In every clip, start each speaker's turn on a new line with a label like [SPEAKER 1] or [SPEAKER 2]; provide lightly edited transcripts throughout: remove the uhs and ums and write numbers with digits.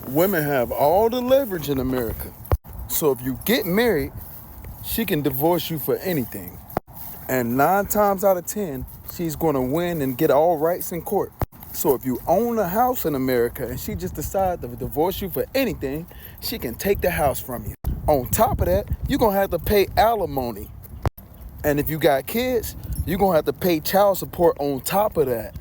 [SPEAKER 1] Women have all the leverage in America. So if you get married, she can divorce you for anything. And 9 times out of 10, she's going to win and get all rights in court. So if you own a house in America and she just decides to divorce you for anything, she can take the house from you. On top of that, you're going to have to pay alimony. And if you got kids, you're going to have to pay child support on top of that.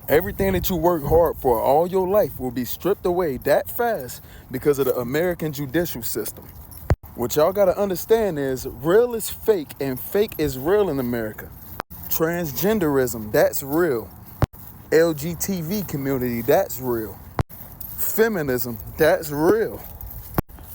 [SPEAKER 1] Everything that you work hard for all your life will be stripped away that fast because of the American judicial system. What y'all got to understand is real is fake and fake is real in America. Transgenderism, that's real. LGBT community, that's real. Feminism, that's real.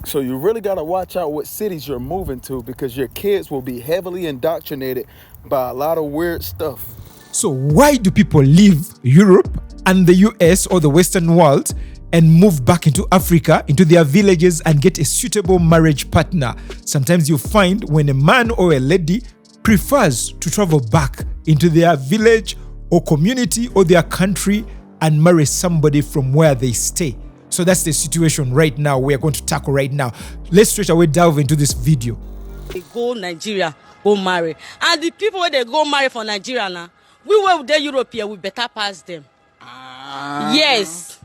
[SPEAKER 1] So you really got to watch out what cities you're moving to because your kids will be heavily indoctrinated by a lot of weird stuff.
[SPEAKER 2] So why do people leave Europe and the US or the Western world and move back into Africa, into their villages and get a suitable marriage partner? Sometimes you find when a man or a lady prefers to travel back into their village or community or their country and marry somebody from where they stay. So that's the situation right now we are going to tackle right now. Let's straight away delve into this video.
[SPEAKER 3] They go Nigeria, go marry. And the people where they go marry for Nigeria now, we were with the European, we better pass them. Yes.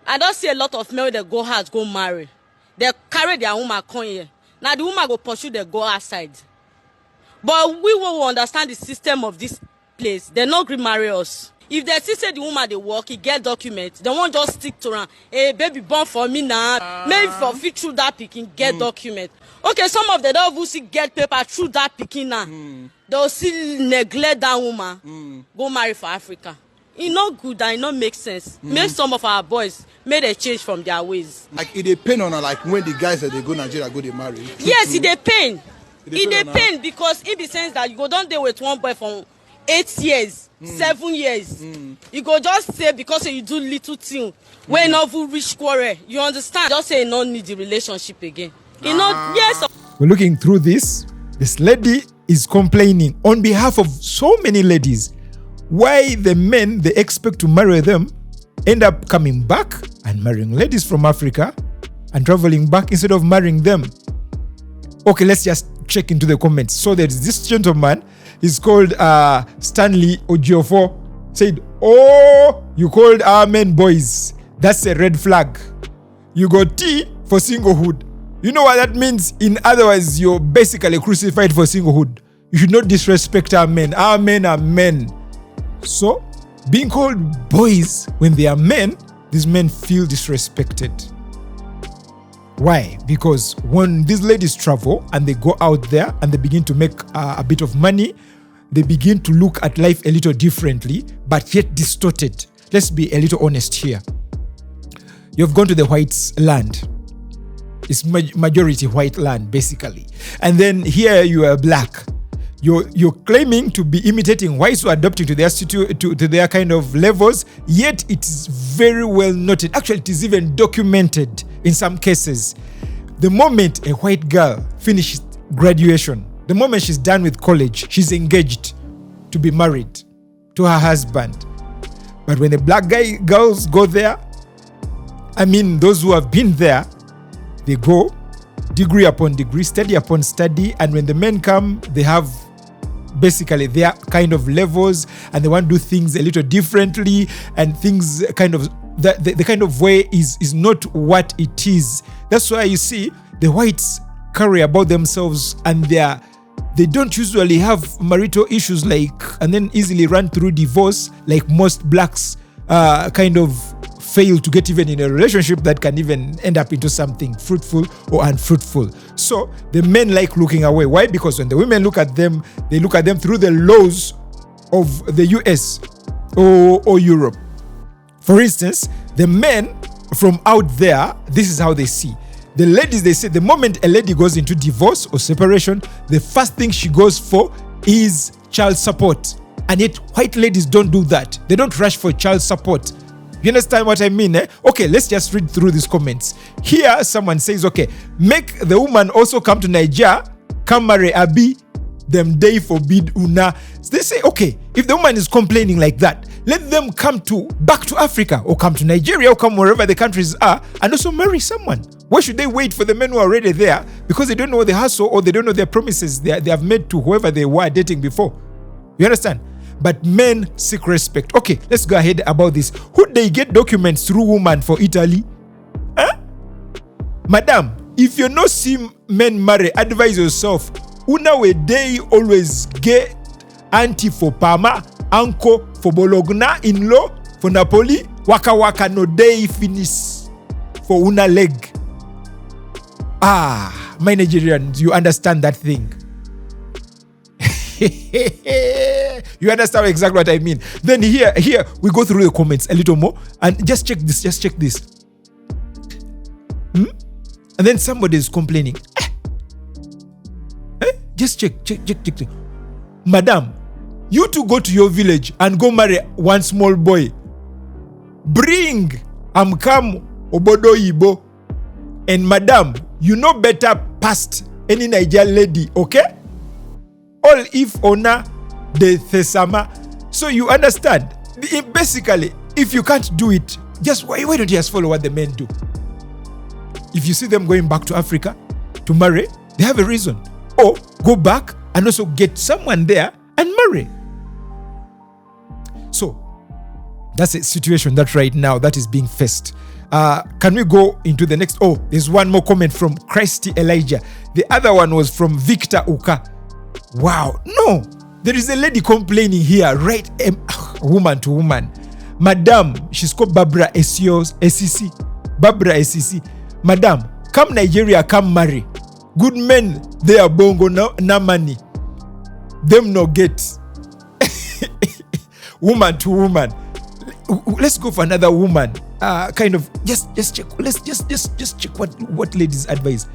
[SPEAKER 3] I don't see a lot of men that go house, go marry. They carry their woman come here. Now the woman go pursue, they go outside. But we will understand the system of this place. They not agree marry us. If they see say the woman they work, he get documents. They won't just stick to her. Hey, baby born for me now. Maybe for fit through that picking, get document. Okay, some of them don't even see get paper through that picking now. They'll still neglect that woman. Go marry for Africa. It's not good and it not make sense. Make some of our boys made a change from their ways.
[SPEAKER 4] Like it depend on like when the guys that they go Nigeria go they marry.
[SPEAKER 3] Yes, it depend. It depend because it be sense that you go down there with one boy for 8 years, 7 years. You go just say because you do little thing when not reach quarrel. You understand? Just say you don't need the relationship again. You know, yes.
[SPEAKER 2] We're looking through this. This lady is complaining on behalf of so many ladies why the men they expect to marry them end up coming back and marrying ladies from Africa and traveling back instead of marrying them. Okay, let's just check into the comments. So there's this gentleman, he's called Stanley Ojiofo, said, "Oh, you called our men boys. That's a red flag. You got T for singlehood." You know what that means? In other words, you're basically crucified for singlehood. You should not disrespect our men. Our men are men. So, being called boys when they are men, these men feel disrespected. Why? Because when these ladies travel and they go out there and they begin to make a bit of money, they begin to look at life a little differently, but yet distorted. Let's be a little honest here. You've gone to the whites' land. It's majority white land, basically. And then here you are black. You're claiming to be imitating whites who are adapting to their to their kind of levels, yet it is very well noted. Actually, it is even documented in some cases. The moment a white girl finishes graduation, the moment she's done with college, she's engaged to be married to her husband. But when the black girls go there, I mean, those who have been there, they go degree upon degree, study upon study, and when the men come, they have basically their kind of levels and they want to do things a little differently, and things kind of the kind of way is not what it is. That's why you see the whites carry about themselves and they don't usually have marital issues and then easily run through divorce like most blacks kind of fail to get even in a relationship that can even end up into something fruitful or unfruitful. So the men like looking away. Why? Because when the women look at them, they look at them through the laws of the US or Europe. For instance, the men from out there, this is how they see. The ladies, they say the moment a lady goes into divorce or separation, the first thing she goes for is child support. And yet white ladies don't do that. They don't rush for child support. You understand what I mean? Okay, let's just read through these comments. Here, someone says, okay, make the woman also come to Nigeria, come marry Abi, them day forbid una. So they say, okay, if the woman is complaining like that, let them come back to Africa or come to Nigeria or come wherever the countries are and also marry someone. Why should they wait for the men who are already there because they don't know the hustle or they don't know their promises they have made to whoever they were dating before? You understand? But men seek respect. Okay, let's go ahead about this. Who they get documents through woman for Italy? Huh? Madam, if you no see men marry, advise yourself. Una we day always get auntie for Parma, uncle for Bologna, in-law for Napoli, waka waka no day finish for una leg. My Nigerians, you understand that thing. You understand exactly what I mean. Then here we go through the comments a little more and just check this. And then somebody is complaining. Just check. Madam, you two go to your village and go marry one small boy. Bring Amkam Obodo Ibo. And madam, you know better past any Nigerian lady, okay? All if ona de thesama. So you understand. Basically, if you can't do it, just why don't you just follow what the men do? If you see them going back to Africa to marry, they have a reason. Or go back and also get someone there and marry. So that's a situation that right now that is being faced. Can we go into the next? Oh, there's one more comment from Christy Elijah. The other one was from Victor Uka. Wow. No, there is a lady complaining here, right? Woman to woman. Madam, she's called Barbara SCC. Barbara SCC. Madam, come Nigeria, come marry. Good men, they are bongo, no money. Them no get. Woman to woman. Let's go for another woman. Kind of just check. Let's just check what ladies advise.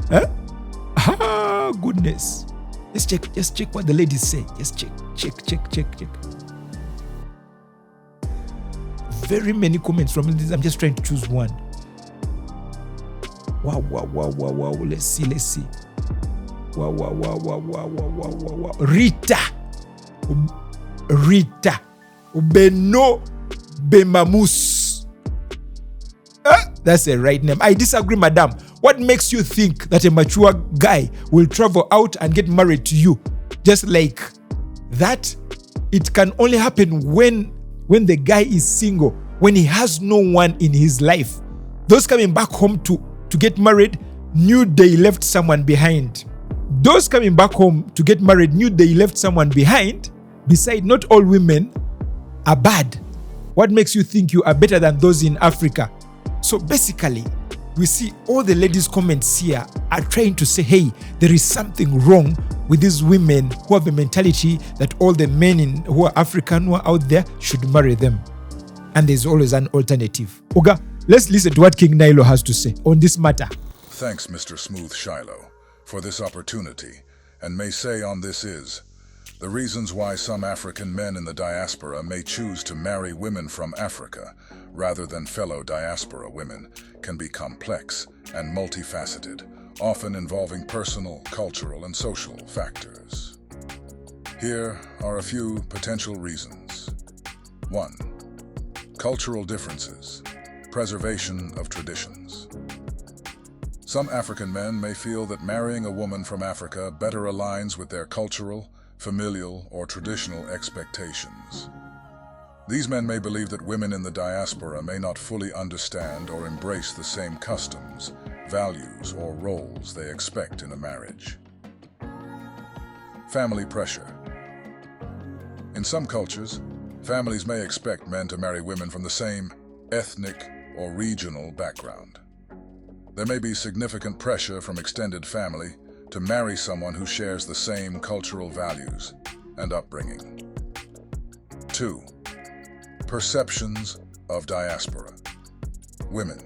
[SPEAKER 2] Huh? Goodness. Let's check. Just check what the ladies say. Just check. Very many comments from ladies. I'm just trying to choose one. Wow. Let's see. Wow. Rita. Beno Bemamus. That's a right name. I disagree, madam. What makes you think that a mature guy will travel out and get married to you just like that? It can only happen when the guy is single, when he has no one in his life. Those coming back home to get married knew they left someone behind. Those coming back home to get married knew they left someone behind. Besides, not all women are bad. What makes you think you are better than those in Africa? So basically, we see all the ladies' comments here are trying to say, hey, there is something wrong with these women who have a mentality that all the men who are African who are out there should marry them. And there's always an alternative. Oga, let's listen to what King Nilo has to say on this matter.
[SPEAKER 5] Thanks, Mr. Smooth Shiloh, for this opportunity, and may say on this is, the reasons why some African men in the diaspora may choose to marry women from Africa rather than fellow diaspora women can be complex and multifaceted, often involving personal, cultural, and social factors. Here are a few potential reasons. 1. Cultural differences. Preservation of traditions. Some African men may feel that marrying a woman from Africa better aligns with their cultural, familial, or traditional expectations. These men may believe that women in the diaspora may not fully understand or embrace the same customs, values, or roles they expect in a marriage. Family pressure. In some cultures, families may expect men to marry women from the same ethnic or regional background. There may be significant pressure from extended family to marry someone who shares the same cultural values and upbringing. 2. Perceptions of diaspora. Women.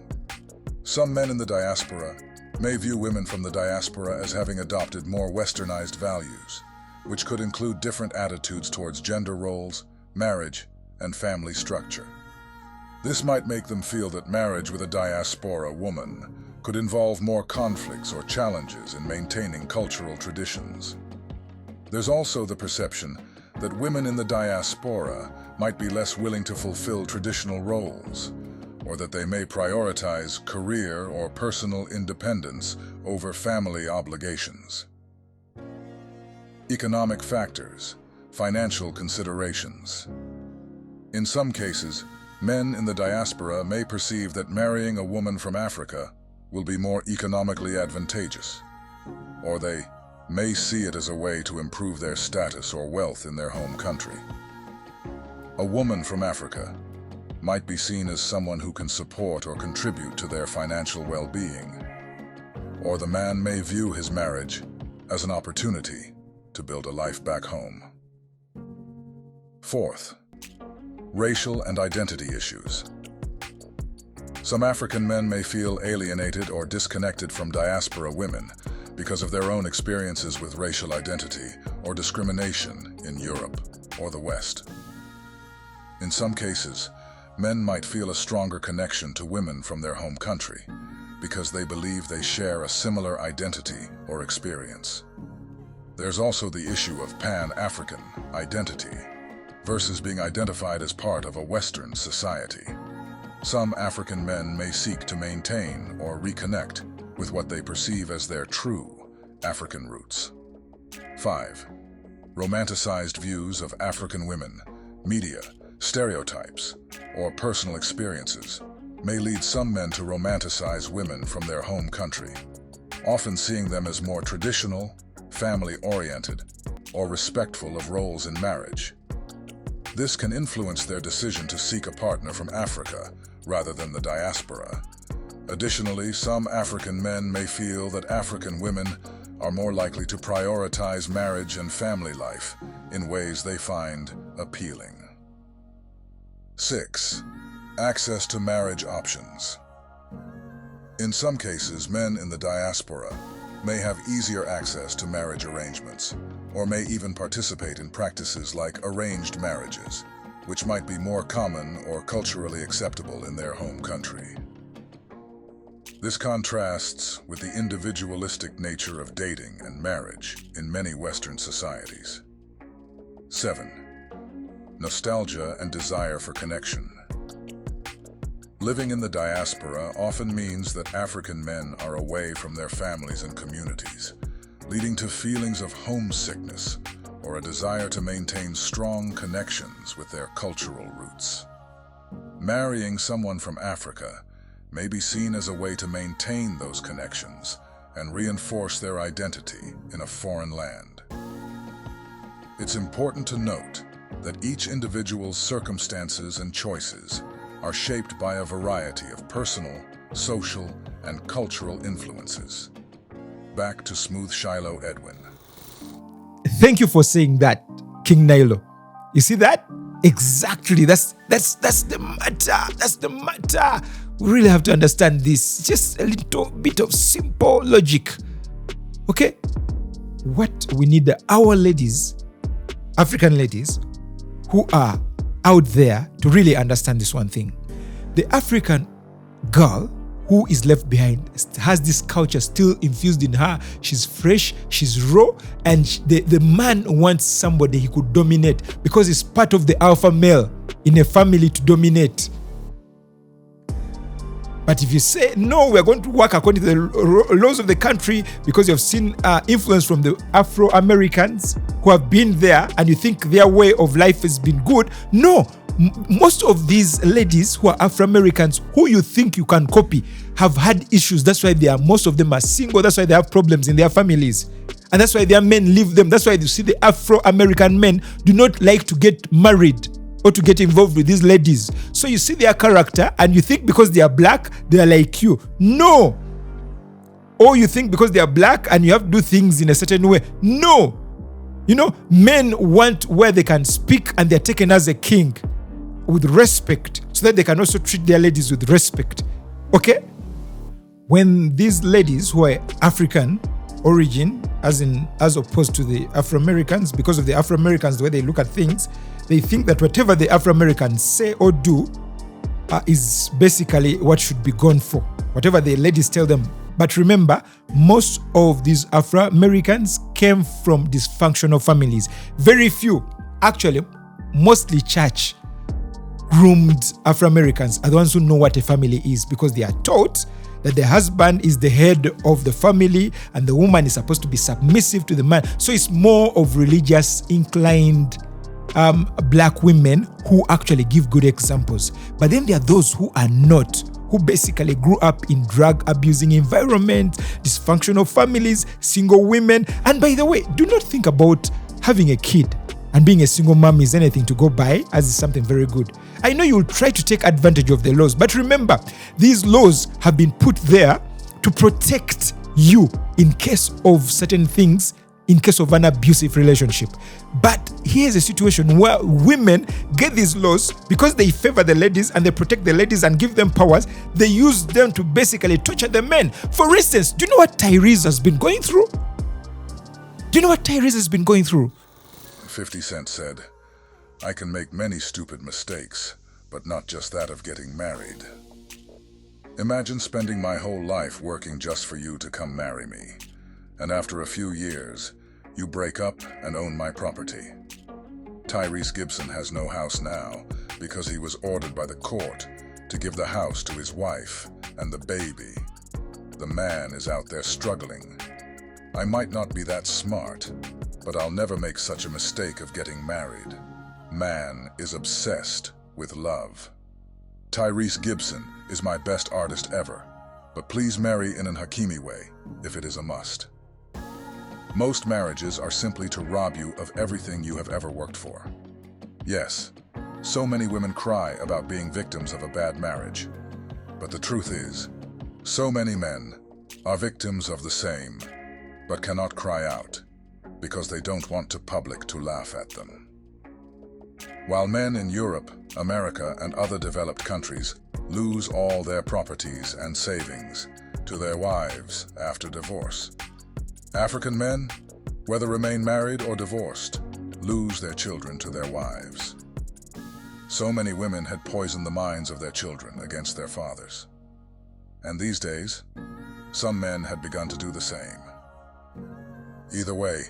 [SPEAKER 5] Some men in the diaspora may view women from the diaspora as having adopted more westernized values, which could include different attitudes towards gender roles, marriage, and family structure. This might make them feel that marriage with a diaspora woman could involve more conflicts or challenges in maintaining cultural traditions. There's also the perception that women in the diaspora might be less willing to fulfill traditional roles, or that they may prioritize career or personal independence over family obligations. Economic factors, financial considerations. In some cases, men in the diaspora may perceive that marrying a woman from Africa will be more economically advantageous, or they may see it as a way to improve their status or wealth in their home country. A woman from Africa might be seen as someone who can support or contribute to their financial well-being, or the man may view his marriage as an opportunity to build a life back home. Fourth, racial and identity issues. Some African men may feel alienated or disconnected from diaspora women because of their own experiences with racial identity or discrimination in Europe or the West. In some cases, men might feel a stronger connection to women from their home country because they believe they share a similar identity or experience. There's also the issue of Pan-African identity versus being identified as part of a Western society. Some African men may seek to maintain or reconnect with what they perceive as their true African roots. 5. Romanticized views of African women, media, stereotypes, or personal experiences may lead some men to romanticize women from their home country, often seeing them as more traditional, family-oriented, or respectful of roles in marriage. This can influence their decision to seek a partner from Africa rather than the diaspora. Additionally, some African men may feel that African women are more likely to prioritize marriage and family life in ways they find appealing. 6. Access to marriage options. In some cases, men in the diaspora may have easier access to marriage arrangements, or may even participate in practices like arranged marriages, which might be more common or culturally acceptable in their home country. This contrasts with the individualistic nature of dating and marriage in many Western societies. 7. Nostalgia and desire for connection. Living in the diaspora often means that African men are away from their families and communities, leading to feelings of homesickness or a desire to maintain strong connections with their cultural roots. Marrying someone from Africa may be seen as a way to maintain those connections and reinforce their identity in a foreign land. It's important to note that each individual's circumstances and choices are shaped by a variety of personal, social, and cultural influences. Back to Smooth Shiloh Edwin.
[SPEAKER 2] Thank you for saying that, King Nilo. You see that? Exactly. That's the matter. That's the matter. We really have to understand this. Just a little bit of simple logic. Okay? What we need are our ladies, African ladies, who are out there to really understand this one thing. The African girl who is left behind has this culture still infused in her. She's fresh, she's raw, and the man wants somebody he could dominate because it's part of the alpha male in a family to dominate. But if you say, no, we're going to work according to the laws of the country because you've seen influence from the Afro-Americans who have been there and you think their way of life has been good. No, most of these ladies who are Afro-Americans who you think you can copy have had issues. That's why most of them are single. That's why they have problems in their families. And that's why their men leave them. That's why you see the Afro-American men do not like to get married or to get involved with these ladies. So you see their character and you think because they are black, they are like you. No. Or you think because they are black and you have to do things in a certain way. No. You know, men want where they can speak and they're taken as a king with respect so that they can also treat their ladies with respect. Okay? When these ladies who are African origin, as opposed to the Afro-Americans, because of the Afro-Americans, the way they look at things, they think that whatever the Afro-Americans say or do is basically what should be gone for, whatever the ladies tell them. But remember, most of these Afro-Americans came from dysfunctional families. Very few actually, mostly church groomed Afro-Americans are the ones who know what a family is, because they are taught that the husband is the head of the family and the woman is supposed to be submissive to the man. So it's more of religious inclined black women who actually give good examples. But then there are those who are not, who basically grew up in drug abusing environments, dysfunctional families, single women. And by the way, do not think about having a kid and being a single mom is anything to go by, as is something very good. I know you'll try to take advantage of the laws, but remember, these laws have been put there to protect you in case of certain things, in case of an abusive relationship. But here's a situation where women get these laws because they favor the ladies and they protect the ladies and give them powers. They use them to basically torture the men. For instance, do you know what Tyrese has been going through? Do you know what Tyrese has been going through?
[SPEAKER 5] 50 Cent said, "I can make many stupid mistakes, but not just that of getting married. Imagine spending my whole life working just for you to come marry me, and after a few years, you break up and own my property." Tyrese Gibson has no house now because he was ordered by the court to give the house to his wife and the baby. The man is out there struggling. I might not be that smart, but I'll never make such a mistake of getting married. Man is obsessed with love. Tyrese Gibson is my best artist ever, but please marry in an Hakimi way, if it is a must. Most marriages are simply to rob you of everything you have ever worked for. Yes, so many women cry about being victims of a bad marriage, but the truth is, so many men are victims of the same, but cannot cry out because they don't want the public to laugh at them. While men in Europe, America, and other developed countries lose all their properties and savings to their wives after divorce, African men, whether remain married or divorced, lose their children to their wives. So many women had poisoned the minds of their children against their fathers. And these days, some men had begun to do the same. Either way,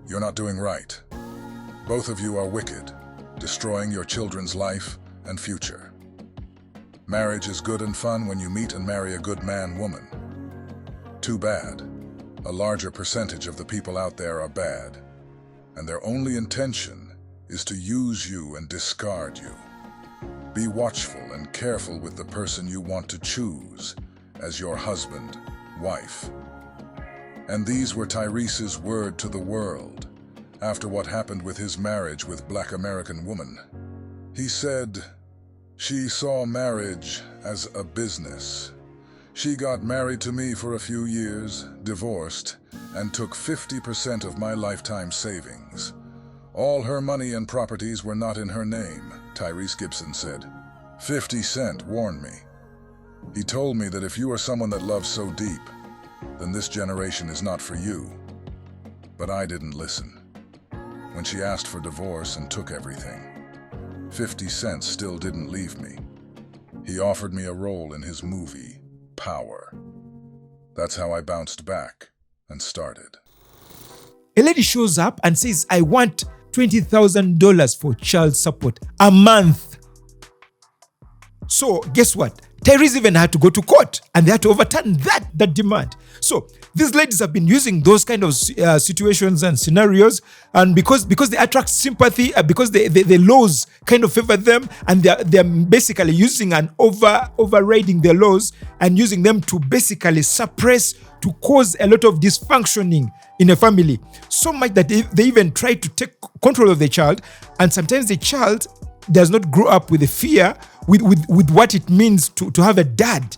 [SPEAKER 5] you're not doing right. Both of you are wicked, destroying your children's life and future. Marriage is good and fun when you meet and marry a good man-woman. Too bad. A larger percentage of the people out there are bad, and their only intention is to use you and discard you. Be watchful and careful with the person you want to choose as your husband, wife. And these were Tyrese's word to the world after what happened with his marriage with Black American woman. He said, "She saw marriage as a business. She got married to me for a few years, divorced, and took 50% of my lifetime savings. All her money and properties were not in her name," Tyrese Gibson said. 50 Cent warned me. He told me that if you are someone that loves so deep, then this generation is not for you. But I didn't listen. When she asked for divorce and took everything, 50 Cent still didn't leave me. He offered me a role in his movie, Power. That's how I bounced back and started.
[SPEAKER 2] A lady shows up and says, "I want $20,000 for child support a month." So guess what? Tyrese even had to go to court and they had to overturn that demand. So these ladies have been using those kind of situations and scenarios, and because they attract sympathy, because the laws kind of favor them, and they're basically using and overriding the laws and using them to basically suppress, to cause a lot of dysfunctioning in a family. So much that they even try to take control of the child, and sometimes the child does not grow up with the fear, with what it means to have a dad.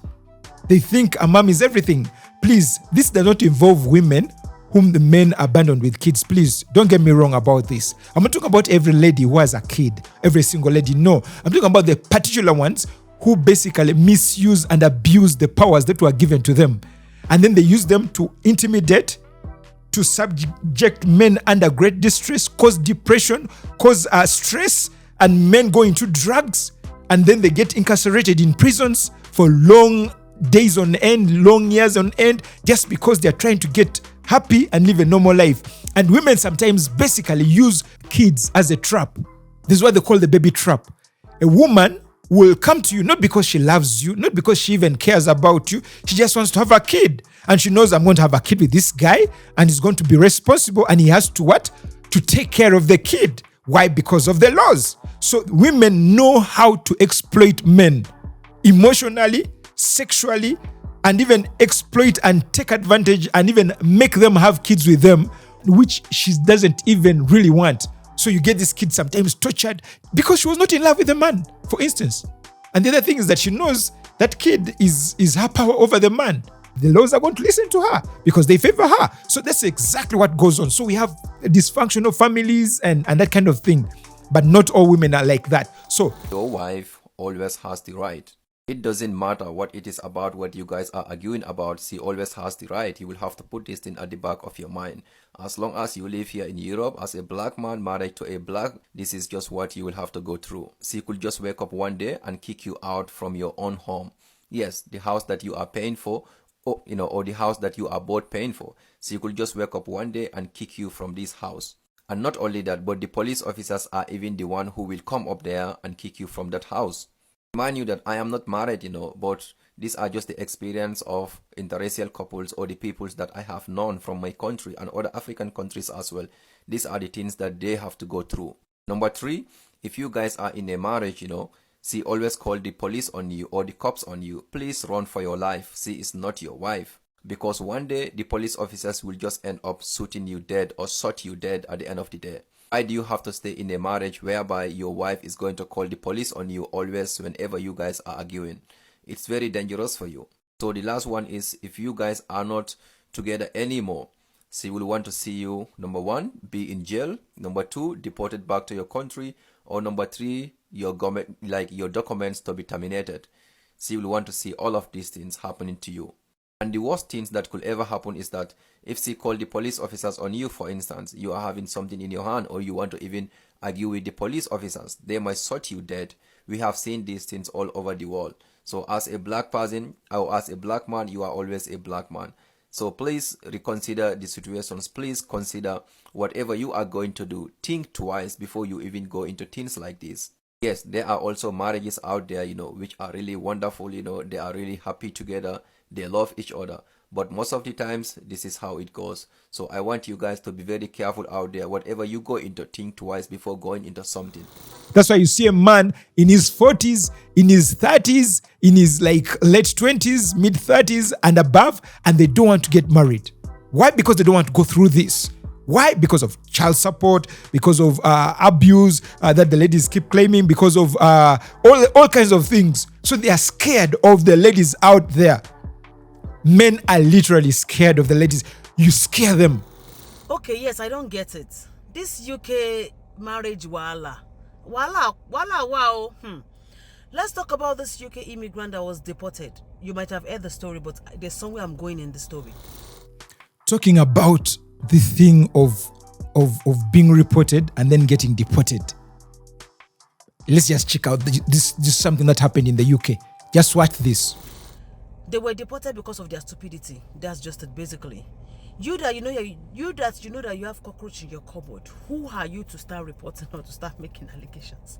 [SPEAKER 2] They think a mom is everything. Please, this does not involve women whom the men abandoned with kids. Please, don't get me wrong about this. I'm not talking about every lady who has a kid, every single lady. No, I'm talking about the particular ones who basically misuse and abuse the powers that were given to them. And then they use them to intimidate, to subject men under great distress, cause depression, cause stress, and men go into drugs, and then they get incarcerated in prisons for long days on end, long years on end, just because they're trying to get happy and live a normal life. And women sometimes basically use kids as a trap. This is what they call the baby trap. A woman will come to you not because she loves you, not because she even cares about you. She just wants to have a kid. And she knows, I'm going to have a kid with this guy and he's going to be responsible and he has to what? To take care of the kid. Why? Because of the laws. So women know how to exploit men emotionally, sexually, and even exploit and take advantage and even make them have kids with them, which she doesn't even really want. So you get this kid sometimes tortured because she was not in love with the man, for instance. And the other thing is that she knows that kid is her power over the man. The laws are going to listen to her because they favor her. So that's exactly what goes on. So we have dysfunctional families and that kind of thing. But not all women are like that. So
[SPEAKER 6] your wife always has the right. It doesn't matter what it is about, what you guys are arguing about. She always has the right. You will have to put this thing at the back of your mind. As long as you live here in Europe as a black man married to a black, this is just what you will have to go through. She could just wake up one day and kick you out from your own home. Yes, the house that you are paying for, or the house that you are both paying for. She could just wake up one day and kick you from this house. And not only that, but the police officers are even the one who will come up there and kick you from that house. Remind you that I am not married, but these are just the experience of interracial couples or the peoples that I have known from my country and other African countries as well. These are the things that they have to go through. Number 3, if you guys are in a marriage, she always call the police on you or the cops on you. Please run for your life. She is not your wife. Because one day the police officers will just end up shooting you dead or shot you dead at the end of the day. Why do you have to stay in a marriage whereby your wife is going to call the police on you always whenever you guys are arguing? It's very dangerous for you. So the last one is, if you guys are not together anymore, she will want to see you, number 1, be in jail, number 2, deported back to your country, or number 3, your documents to be terminated. She will want to see all of these things happening to you. And the worst things that could ever happen is that if she called the police officers on you, for instance, you are having something in your hand or you want to even argue with the police officers, they might shot you dead. We have seen these things all over the world. So as a black person or as a black man, you are always a black man. So please reconsider the situations. Please consider whatever you are going to do. Think twice before you even go into things like this. Yes, there are also marriages out there, which are really wonderful. They are really happy together. They love each other. But most of the times, this is how it goes. So I want you guys to be very careful out there. Whatever you go into, think twice before going into something.
[SPEAKER 2] that's why you see a man in his 40s, in his 30s, in his late 20s, mid 30s and above, and they don't want to get married. Why? Because they don't want to go through this. Why? Because of child support, because of abuse that the ladies keep claiming, because of all kinds of things. So they are scared of the ladies out there. Men are literally scared of the ladies. You scare them.
[SPEAKER 7] Okay, yes, I don't get it. This UK marriage wala. Wow. Let's talk about this UK immigrant that was deported. You might have heard the story, but there's somewhere I'm going in the story. Talking
[SPEAKER 2] about the thing of being reported and then getting deported. Let's just check out this is something that happened in the UK. Just watch this.
[SPEAKER 7] They were deported because of their stupidity. That's just it, basically. You that you know that you have cockroach in your cupboard. Who are you to start reporting or to start making allegations?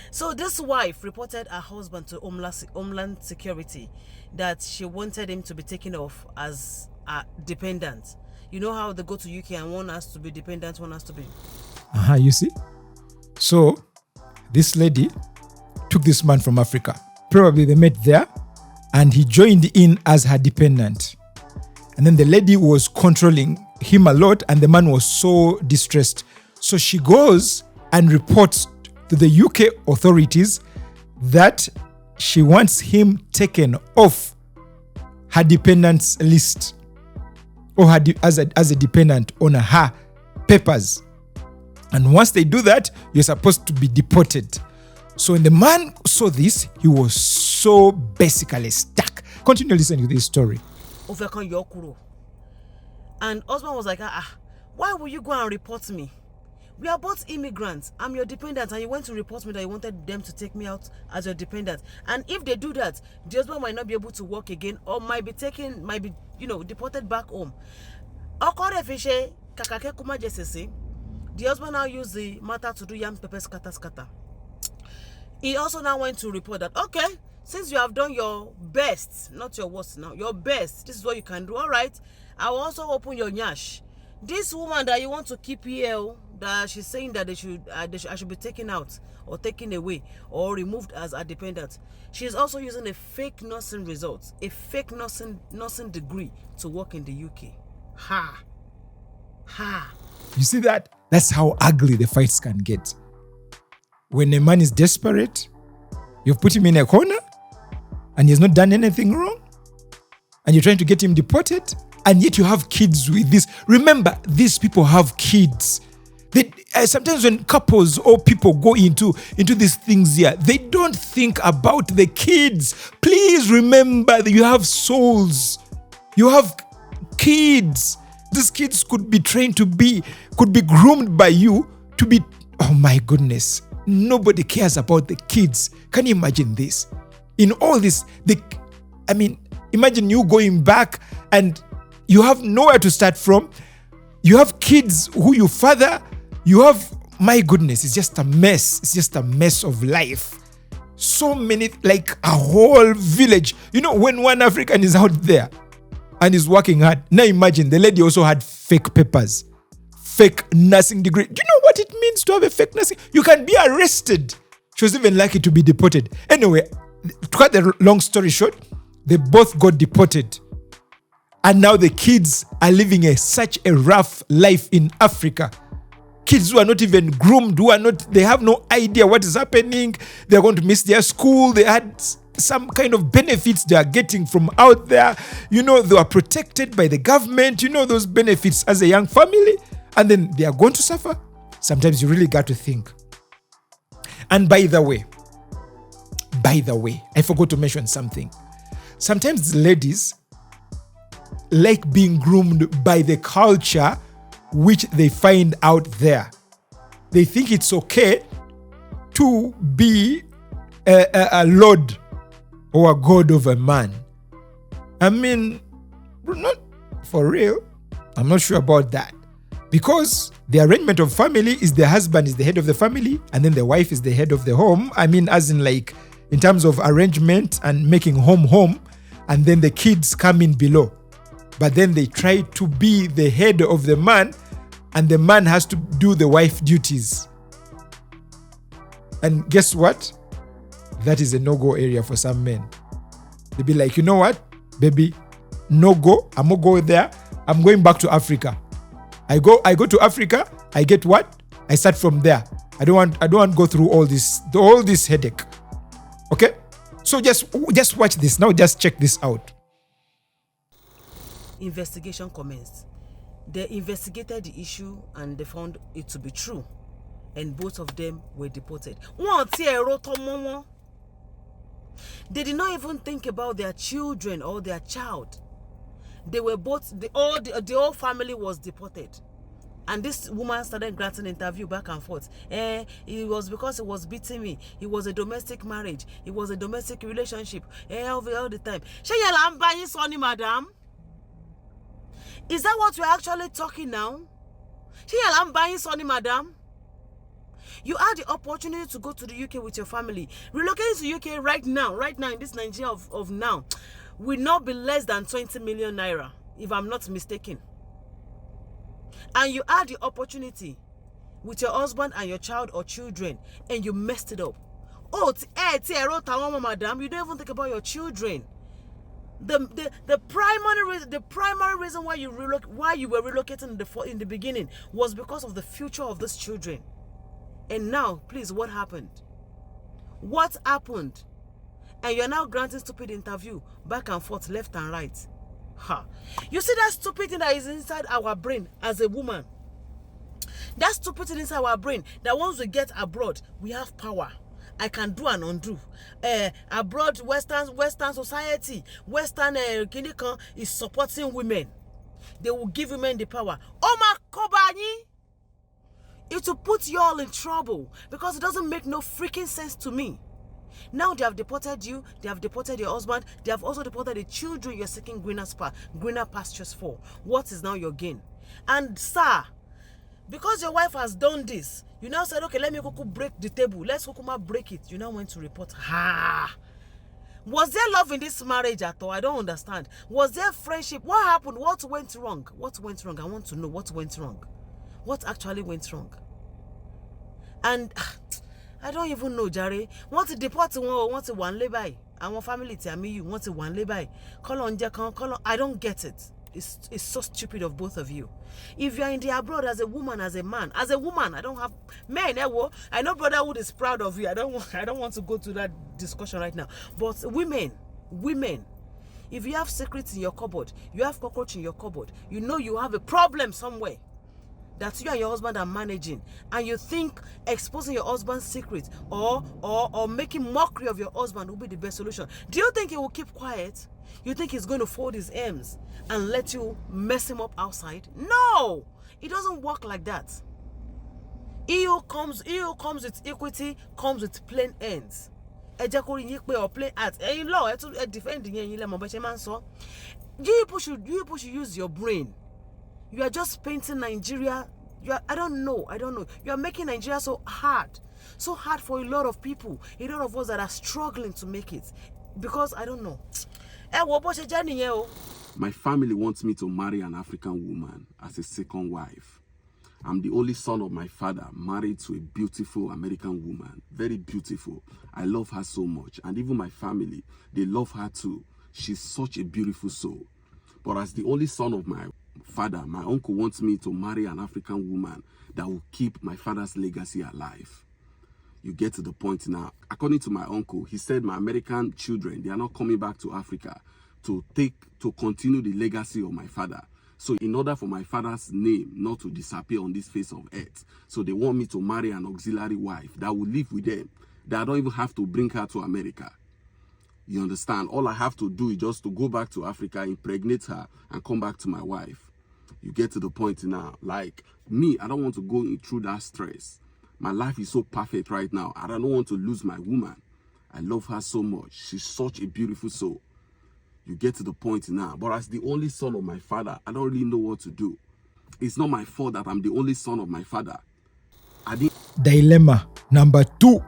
[SPEAKER 7] So this wife reported her husband to Homeland Security that she wanted him to be taken off as a dependent. You know how they go to UK and one has to be dependent, one has to be.
[SPEAKER 2] You see? So this lady took this man from Africa. Probably they met there and he joined in as her dependent. And then the lady was controlling him a lot and the man was so distressed. So she goes and reports to the UK authorities that she wants him taken off her dependents list or as a dependent on her papers. And once they do that, you're supposed to be deported. So when the man saw this, he was so basically stuck. Continue listening to this story.
[SPEAKER 7] And husband was like, why will you go and report me? We are both immigrants. I'm your dependent, and you went to report me that you wanted them to take me out as your dependent. And if they do that, the husband might not be able to work again or might be deported back home. Okore fishe kakake kuma jesesi. The husband now used the matter to do yam pepper scatter. He also now went to report that, okay, since you have done your best, not your worst now, your best, this is what you can do. All right, I will also open your nyash. This woman that you want to keep here, that she's saying that I should be taken out or taken away or removed as a dependent. She's also using a fake nursing result, a fake nursing degree to work in the UK. Ha.
[SPEAKER 2] You see that? That's how ugly the fights can get. When a man is desperate, you've put him in a corner and he has not done anything wrong, and you're trying to get him deported, and yet you have kids with this. Remember, these people have kids. Sometimes when couples or people go into these things here, they don't think about the kids. Please remember that you have souls. You have kids. These kids could be trained could be groomed by you to be, oh my goodness. Nobody cares about the kids. Can you imagine this? In all this, imagine you going back and you have nowhere to start from. You have kids who you father. You have, my goodness, it's just a mess. It's just a mess of life. So many, like a whole village. You know, when one African is out there and is working hard, now imagine the lady also had fake papers, fake nursing degree. Do you know what it means to have a fake nursing? You can be arrested. She was even lucky to be deported. Anyway, to cut the long story short, they both got deported. And now the kids are living such a rough life in Africa. Kids who are not even groomed, they have no idea what is happening. They're going to miss their school. They had some kind of benefits they are getting from out there. You know, they are protected by the government. You know, those benefits as a young family. And then they are going to suffer. Sometimes you really got to think. And by the way, I forgot to mention something. Sometimes ladies like being groomed by the culture which they find out there. They think it's okay to be a lord or a god of a man. I mean, not for real. I'm not sure about that. Because the arrangement of family is the husband is the head of the family and then the wife is the head of the home. I mean, as in like, in terms of arrangement and making home, and then the kids come in below. But then they try to be the head of the man, and the man has to do the wife duties. And guess what? That is a no-go area for some men. They'll be like, you know what, baby, no go. I'm gonna go there. I'm going back to Africa. I go to Africa. I get what? I start from there. I don't want to go through all this headache. Okay? So just watch this. Now just check this out.
[SPEAKER 7] Investigation commenced. They investigated the issue and they found it to be true. And both of them were deported. They did not even think about their children or their child. They were both, the whole family was deported. And this woman started granting interview back and forth. It was because he was beating me. It was a domestic marriage. It was a domestic relationship. All the time. Madam. Is that what we're actually talking now? Madam. You had the opportunity to go to the UK with your family. Relocating to UK right now in this Nigeria of now, will not be less than 20 million naira, if I'm not mistaken. And you had the opportunity with your husband and your child or children, and you messed it up. Madam, you don't even think about your children. The primary reason why you were relocating in the beginning was because of the future of these children. And now, please, what happened? What happened? And you're now granting stupid interview back and forth, left and right. You see that stupid thing that is inside our brain as a woman? That stupid thing inside our brain that once we get abroad, we have power. I can do and undo. Abroad, Western society, Western Kinikan is supporting women. They will give women the power. Oma Kobani! It will put you all in trouble because it doesn't make no freaking sense to me. Now they have deported you, they have deported your husband, they have also deported the children you're seeking greener pastures for. What is now your gain? And sir, because your wife has done this, you now said, okay, let me go break the table. Let's go break it. You now went to report her. Was there love in this marriage at all? I don't understand. Was there friendship? What happened? What went wrong? What went wrong? I want to know what went wrong. What actually went wrong? And I don't even know, Jare. Want to deport want to one by. I want family to me you want to one by. Call on. I don't get it. It's so stupid of both of you. If you are in the abroad as a woman, as a man, as a woman, I don't have men. I know brotherhood is proud of you. I don't want to go to that discussion right now. But women, if you have secrets in your cupboard, you have cockroach in your cupboard, you know you have a problem somewhere that you and your husband are managing, and you think exposing your husband's secret or making mockery of your husband will be the best solution. Do you think he will keep quiet? You think he's going to fold his arms and let you mess him up outside? No! It doesn't work like that. EU comes with equity, comes with plain ends. Or plain acts. And law, defending you should use your brain. You are just painting Nigeria. I don't know. You are making Nigeria so hard for a lot of people, a lot of us that are struggling to make it. Because I don't know.
[SPEAKER 8] My family wants me to marry an African woman as a second wife. I'm the only son of my father, married to a beautiful American woman. Very beautiful. I love her so much. And even my family, they love her too. She's such a beautiful soul. But as the only son of my father, my uncle wants me to marry an African woman that will keep my father's legacy alive. You get to the point now. According to my uncle, he said my American children, they are not coming back to Africa to continue the legacy of my father. So in order for my father's name not to disappear on this face of earth, so they want me to marry an auxiliary wife that will live with them, that I don't even have to bring her to America. You understand? All I have to do is just to go back to Africa, impregnate her, and come back to my wife. You get to the point now. Like me, I don't want to go through that stress. My life is so perfect right now. I don't want to lose my woman. I love her so much. She's such a beautiful soul. You get to the point now. But as the only son of my father, I don't really know what to do. It's not my fault that I'm the only son of my father.
[SPEAKER 2] Dilemma number 2.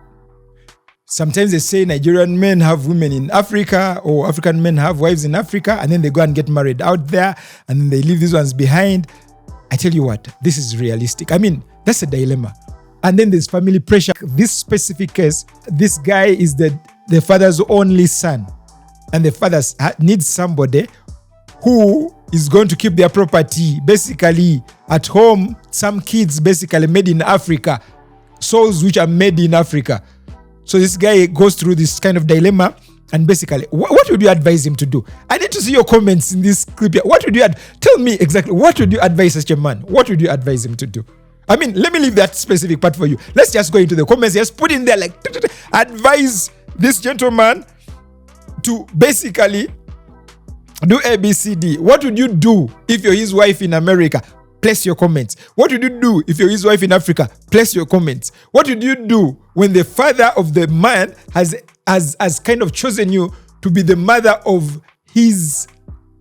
[SPEAKER 2] Sometimes they say Nigerian men have women in Africa, or African men have wives in Africa, and then they go and get married out there, and then they leave these ones behind. I tell you what, this is realistic. I mean, that's a dilemma. And then there's family pressure. This specific case, this guy is the father's only son, and the father needs somebody who is going to keep their property basically at home. Some kids basically made in Africa, souls which are made in Africa. So this guy goes through this kind of dilemma, and basically, what would you advise him to do? I need to see your comments in this clip here. What would you tell me exactly? What would you advise such a man? What would you advise him to do? I mean, let me leave that specific part for you. Let's just go into the comments. Just put in there like, advise this gentleman to basically do ABCD. What would you do if you're his wife in America? Place your comments. What would you do if you're his wife in Africa? Place your comments. What would you do when the father of the man has kind of chosen you to be the mother of his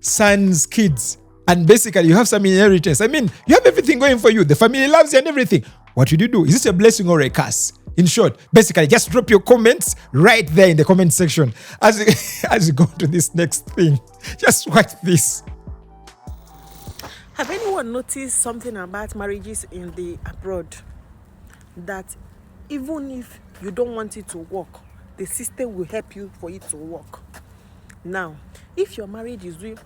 [SPEAKER 2] son's kids? And basically, you have some inheritance. I mean, you have everything going for you. The family loves you and everything. What would you do? Is this a blessing or a curse? In short, basically, just drop your comments right there in the comment section. As you go to this next thing, just watch this.
[SPEAKER 9] Have anyone noticed something about marriages in the abroad? That even if you don't want it to work, the system will help you for it to work. Now, if your marriage is doing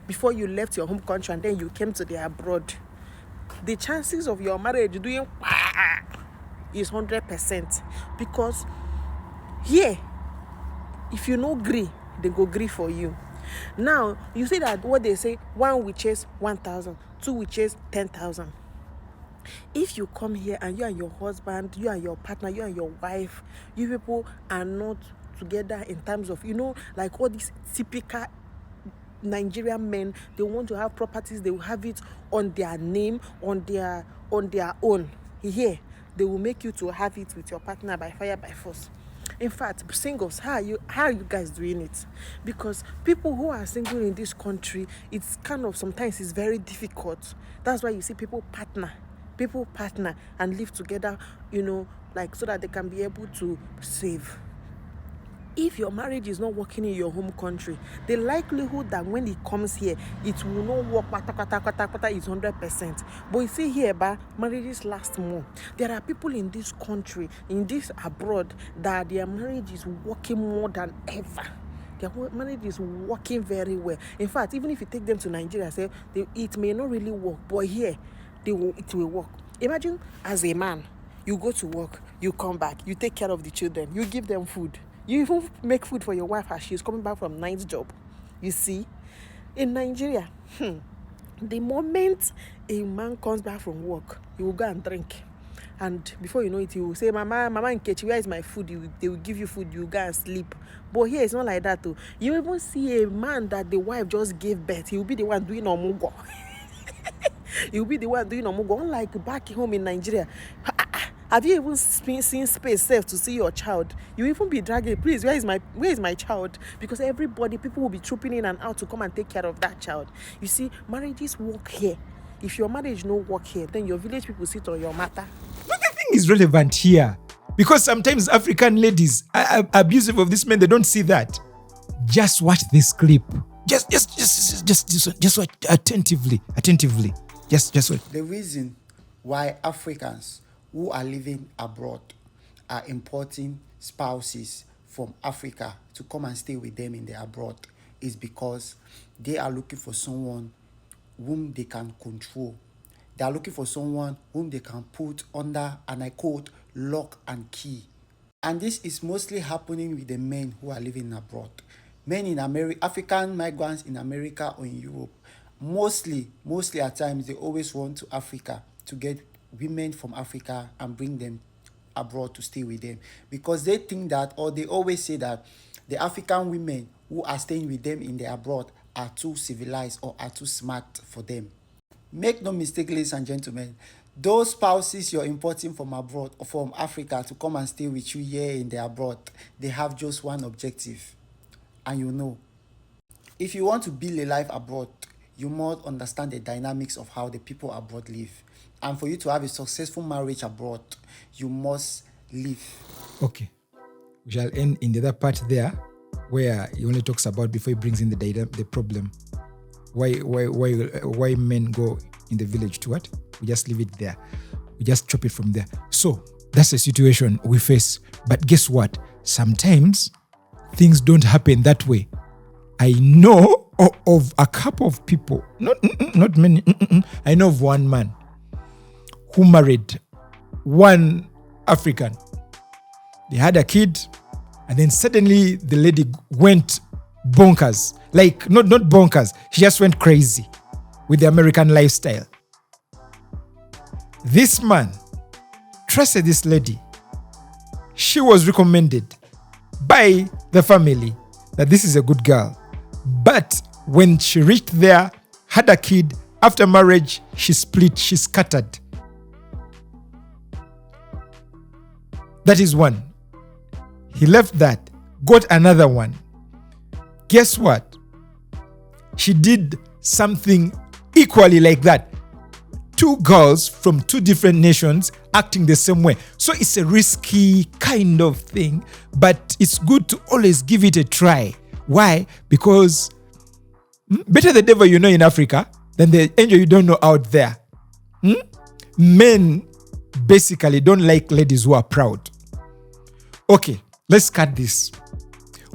[SPEAKER 9] before you left your home country and then you came to the abroad, the chances of your marriage doing is 100%. Because here, if you no agree, they go agree for you. Now, you see that what they say, 1 will chase 1,000, 2 will chase 10,000. If you come here and you and your husband, you and your partner, you and your wife, you people are not together in terms of, like all these typical Nigerian men, they want to have properties, they will have it on their name, on their own. Here, they will make you to have it with your partner by fire by force. In fact, singles, how are you guys doing it? Because people who are single in this country, it's kind of sometimes it's very difficult. That's why you see people partner and live together, like so that they can be able to save. If your marriage is not working in your home country, the likelihood that when it comes here, it will not work is 100%. But you see here, marriages last more. There are people in this country, in this abroad, that their marriage is working more than ever. Their marriage is working very well. In fact, even if you take them to Nigeria, it may not really work, but here, it will work. Imagine as a man, you go to work, you come back, you take care of the children, you give them food. You even make food for your wife as she's coming back from night job. You see, in Nigeria, the moment a man comes back from work, he will go and drink. And before you know it, he will say, Mama Nkechi, where is my food? They will give you food, you go and sleep. But here, it's not like that too. You even see a man that the wife just gave birth, he will be the one doing omugo. He will be the one doing omugo. Unlike back home in Nigeria, have you even seen space safe to see your child? You even be dragging, please, where is my child? Because people will be trooping in and out to come and take care of that child. You see, marriages work here. If your marriage no work here, then your village people sit on your matter.
[SPEAKER 2] But the thing is relevant here. Because sometimes African ladies are abusive of these men, they don't see that. Just watch this clip. Just watch attentively. Just watch.
[SPEAKER 10] The reason why Africans who are living abroad are importing spouses from Africa to come and stay with them in the abroad is because they are looking for someone whom they can control. They are looking for someone whom they can put under, and I quote, lock and key. And this is mostly happening with the men who are living abroad. Men in America, African migrants in America or in Europe, mostly at times they always run to Africa to get women from Africa and bring them abroad to stay with them, because they think that, or they always say that, the African women who are staying with them in the abroad are too civilized or are too smart for them. Make no mistake, ladies and gentlemen, those spouses you're importing from abroad or from Africa to come and stay with you here in the abroad, they have just one objective, and if you want to build a life abroad, you must understand the dynamics of how the people abroad live. And for you to have a successful marriage abroad, you must live.
[SPEAKER 2] Okay. We shall end in the other part there, where he only talks about, before he brings in the problem, why men go in the village to what? We just leave it there. We just chop it from there. So that's the situation we face. But guess what? Sometimes things don't happen that way. I know of a couple of people, not many. I know of one man who married one African. They had a kid, and then suddenly the lady went bonkers. Like, not bonkers. She just went crazy with the American lifestyle. This man trusted this lady. She was recommended by the family that this is a good girl. But when she reached there, had a kid, after marriage, she split, she scattered. That is one. He left that, got another one. Guess what? She did something equally like that. Two girls from two different nations acting the same way. So it's a risky kind of thing, but it's good to always give it a try. Why? Because better the devil you know in Africa than the angel you don't know out there. Men basically don't like ladies who are proud. Okay, let's cut this.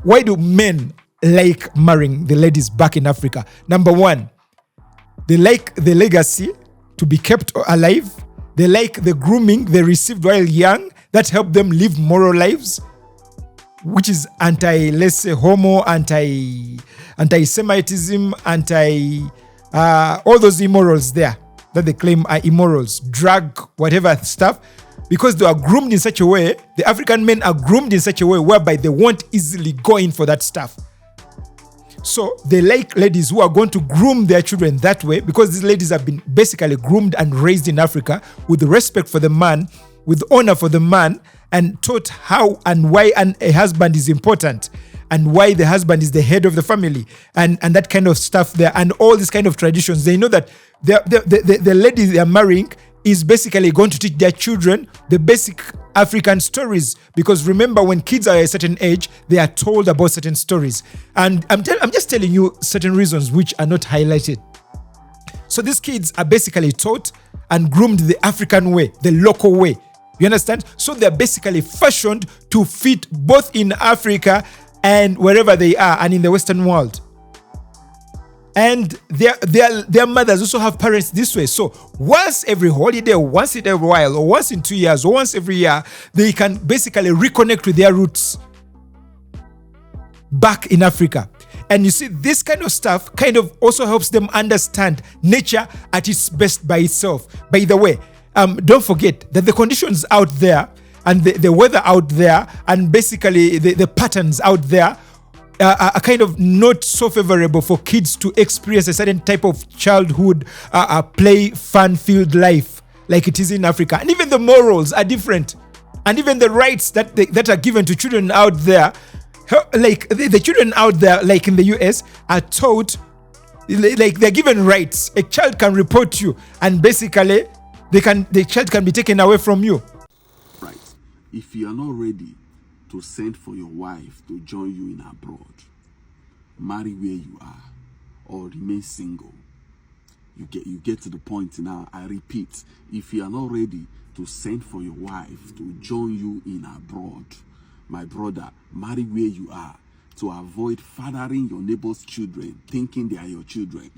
[SPEAKER 2] Why do men like marrying the ladies back in Africa? Number one, they like the legacy to be kept alive. They like the grooming they received while young that helped them live moral lives, which is let's say, homo, anti-Semitism, all those immorals there that they claim are immorals, drug, whatever stuff, because they are groomed in such a way, the African men are groomed in such a way whereby they won't easily go in for that stuff. So they like ladies who are going to groom their children that way, because these ladies have been basically groomed and raised in Africa with respect for the man, with honor for the man and taught how and why a husband is important and why the husband is the head of the family and that kind of stuff there and all these kind of traditions. They know that the lady they are marrying is basically going to teach their children the basic African stories, because remember, when kids are a certain age, they are told about certain stories. And I'm just telling you certain reasons which are not highlighted. So these kids are basically taught and groomed the African way, the local way. You understand? So they're basically fashioned to fit both in Africa and wherever they are and in the Western world. And their mothers also have parents this way. So once every holiday, once in a while, or once in 2 years, or once every year, they can basically reconnect with their roots back in Africa. And you see, this kind of stuff kind of also helps them understand nature at its best by itself. By the way, don't forget that the conditions out there and the weather out there and basically the patterns out there are kind of not so favorable for kids to experience a certain type of childhood, play, fun-filled life like it is in Africa. And even the morals are different. And even the rights that are given to children out there, like the children out there, like in the US, are taught, like they're given rights. A child can report you and basically the child can be taken away from you.
[SPEAKER 8] Right. If you are not ready to send for your wife to join you in abroad, marry where you are or remain single. You get to the point now. I repeat, if you are not ready to send for your wife to join you in abroad, my brother, marry where you are to avoid fathering your neighbor's children, thinking they are your children.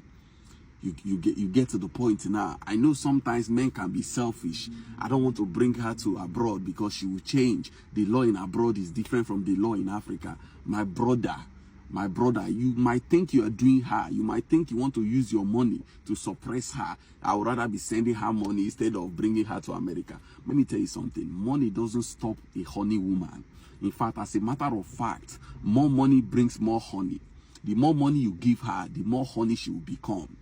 [SPEAKER 8] You get to the point now. I know sometimes men can be selfish. I don't want to bring her to abroad because she will change. The law in abroad is different from the law in Africa. My brother, you might think you are doing her. You might think you want to use your money to suppress her. I would rather be sending her money instead of bringing her to America. Let me tell you something. Money doesn't stop a honey woman. In fact, as a matter of fact, more money brings more honey. The more money you give her, the more honey she will become.